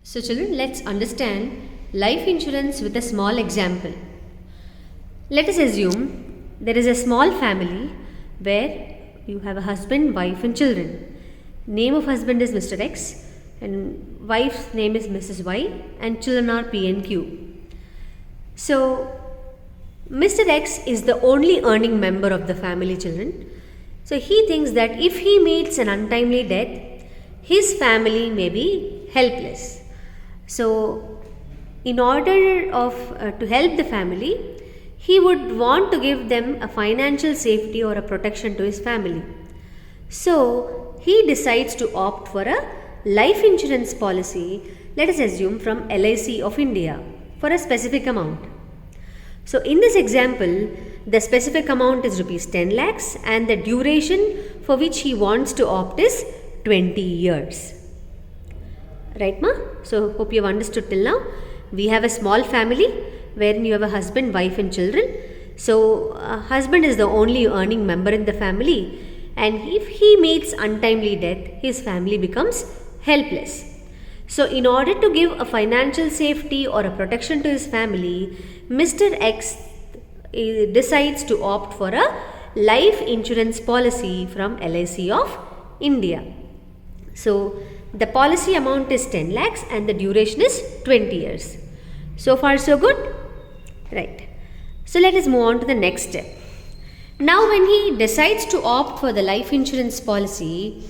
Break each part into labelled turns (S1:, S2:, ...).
S1: So, children, let's understand life insurance with a small example. Let us assume there is a small family where you have a husband, wife, and children. Name of husband is Mr. X, and wife's name is Mrs. Y, and children are P and Q. So, Mr. X is the only earning member of the family, children. So, he thinks that if he meets an untimely death, his family may be helpless. So, in order to help the family, he would want to give them a financial safety or a protection to his family. So, he decides to opt for a life insurance policy, let us assume from LIC of India, for a specific amount. So, in this example, the specific amount is rupees 10 lakhs and the duration for which he wants to opt is 20 years. Right, ma? So, hope you have understood till now. We have a small family wherein you have a husband, wife, and children. So, husband is the only earning member in the family, and if he meets untimely death, his family becomes helpless. So, in order to give a financial safety or a protection to his family, Mr. X decides to opt for a life insurance policy from LIC of India. So, the policy amount is 10 lakhs and the duration is 20 years. So far so good? Right. So let us move on to the next step. Now when he decides to opt for the life insurance policy,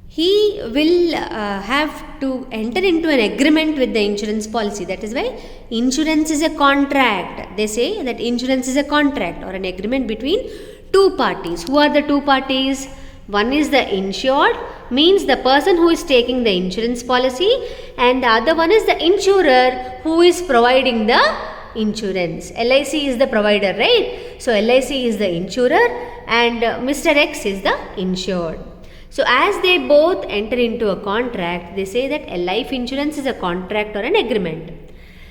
S1: he will have to enter into an agreement with the insurance policy. That is why insurance is a contract. They say that insurance is a contract or an agreement between two parties. Who are the two parties? One is the insured, means the person who is taking the insurance policy, and the other one is the insurer who is providing the insurance. LIC is the provider, right? So, LIC is the insurer and Mr. X is the insured. So, as they both enter into a contract, they say that a life insurance is a contract or an agreement.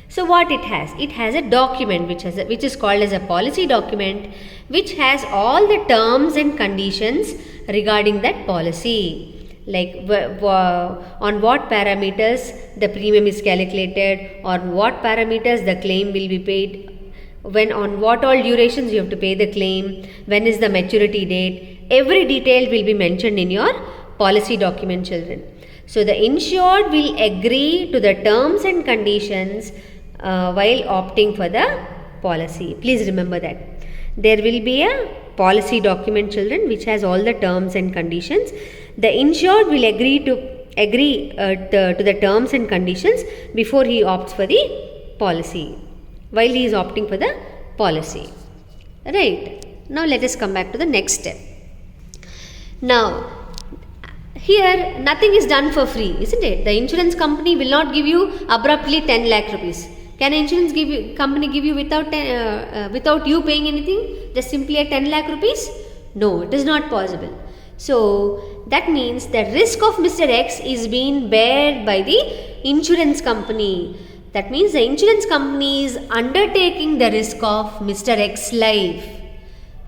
S1: So, what it has? It has a document which is called as a policy document, which has all the terms and conditions regarding that policy, like on what parameters the premium is calculated, or what parameters the claim will be paid, when on what all durations you have to pay the claim, when is the maturity date. Every detail will be mentioned in your policy document, children. So, the insured will agree to the terms and conditions while opting for the policy. Please remember that. There will be a policy document, children, which has all the terms and conditions. The insured will agree to the terms and conditions before he opts for the policy, while he is opting for the policy. Right. Now, let us come back to the next step. Now, here nothing is done for free, isn't it? The insurance company will not give you abruptly 10 lakh rupees. Can an insurance company give you without you paying anything? Just simply a 10 lakh rupees? No, it is not possible. So, that means the risk of Mr. X is being bared by the insurance company. That means the insurance company is undertaking the risk of Mr. X's life.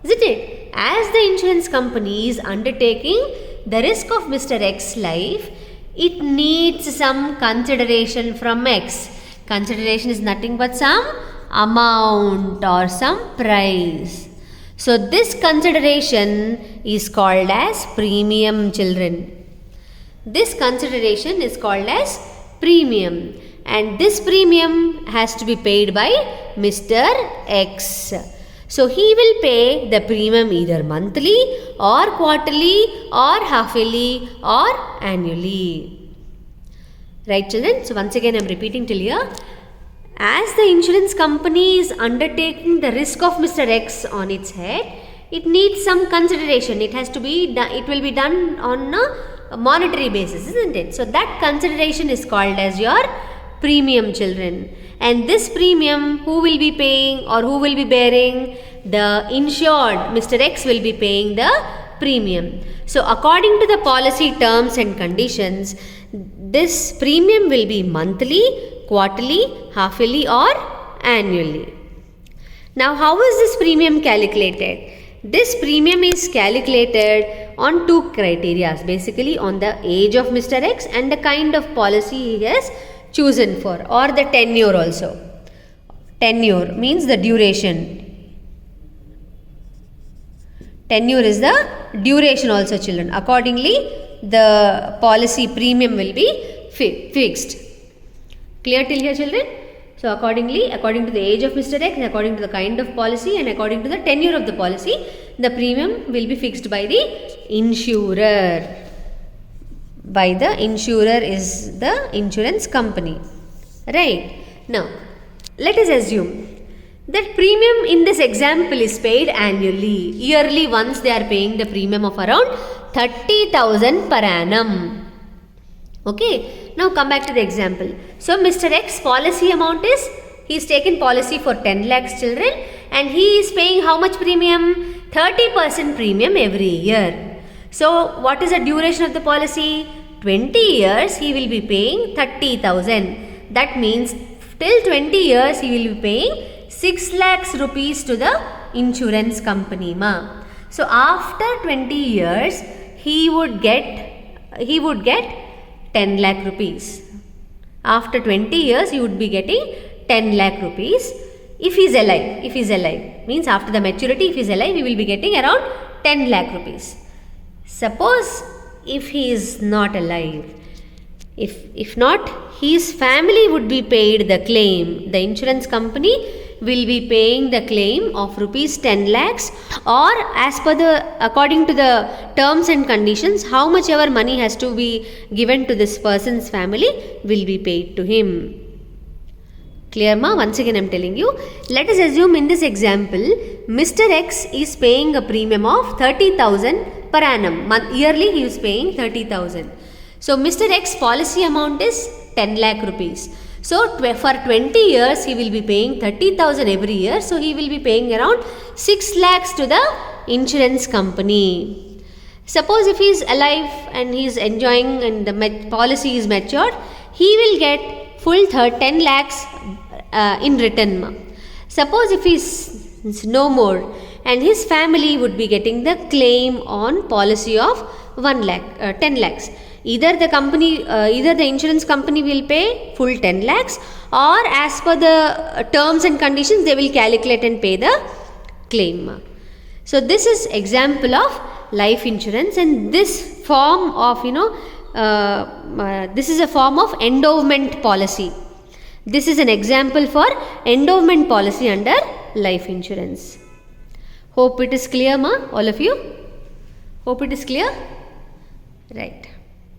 S1: Isn't it? As the insurance company is undertaking the risk of Mr. X's life, it needs some consideration from X. Consideration is nothing but some amount or some price. So, this consideration is called as premium, children. This consideration is called as premium, and this premium has to be paid by Mr. X. So, he will pay the premium either monthly or quarterly or half-yearly or annually. Right, children? So, once again I am repeating till here. As the insurance company is undertaking the risk of Mr. X on its head, it needs some consideration. It will be done on a monetary basis, isn't it? So, that consideration is called as your premium, children. And this premium, who will be paying or who will be bearing? The insured, Mr. X, will be paying the premium. So, according to the policy terms and conditions, this premium will be monthly, quarterly, half-yearly or annually. Now, how is this premium calculated? This premium is calculated on two criteria, basically on the age of Mr. X and the kind of policy he has chosen for, or the tenure also. Tenure means the duration. Tenure is the duration also, children. Accordingly, the policy premium will be fixed. Clear till here, children? So accordingly, according to the age of Mr. X, according to the kind of policy and according to the tenure of the policy, the premium will be fixed by the insurer. By the insurer is the insurance company. Right? Now, let us assume that premium in this example is paid annually. Yearly once they are paying the premium of around 30,000 per annum. Okay, now come back to the example. So Mr. X policy amount is, he is taken policy for 10 lakhs children and he is paying how much premium? 30% premium every year. So what is the duration of the policy? 20 years he will be paying 30,000. That means till 20 years he will be paying 6 lakhs rupees to the insurance company. So after 20 years he would get 10 lakh rupees. After 20 years he would be getting 10 lakh rupees if he is alive. If he is alive means after the maturity, if he is alive, he will be getting around 10 lakh rupees. Suppose if he is not alive, if not, his family would be paid the claim. The insurance company will be paying the claim of rupees 10 lakhs, or as per the, according to the terms and conditions, how much ever money has to be given to this person's family will be paid to him. Clear ma? Once again I am telling you, let us assume in this example Mr. X is paying a premium of 30,000 per annum. Yearly he is paying 30,000. So Mr. X policy amount is 10 lakh rupees. So for 20 years he will be paying 30,000 every year. So he will be paying around 6 lakhs to the insurance company. Suppose if he is alive and he is enjoying and the policy is matured, he will get full 10 lakhs in return. Suppose if he is no more and his family would be getting the claim on policy of 10 lakhs. Either the insurance company will pay full 10 lakhs, or as per the terms and conditions they will calculate and pay the claim. So this is example of life insurance, and this form of this is a form of endowment policy. This is an example for endowment policy under life insurance. Hope it is clear, ma, all of you? Hope it is clear? Right.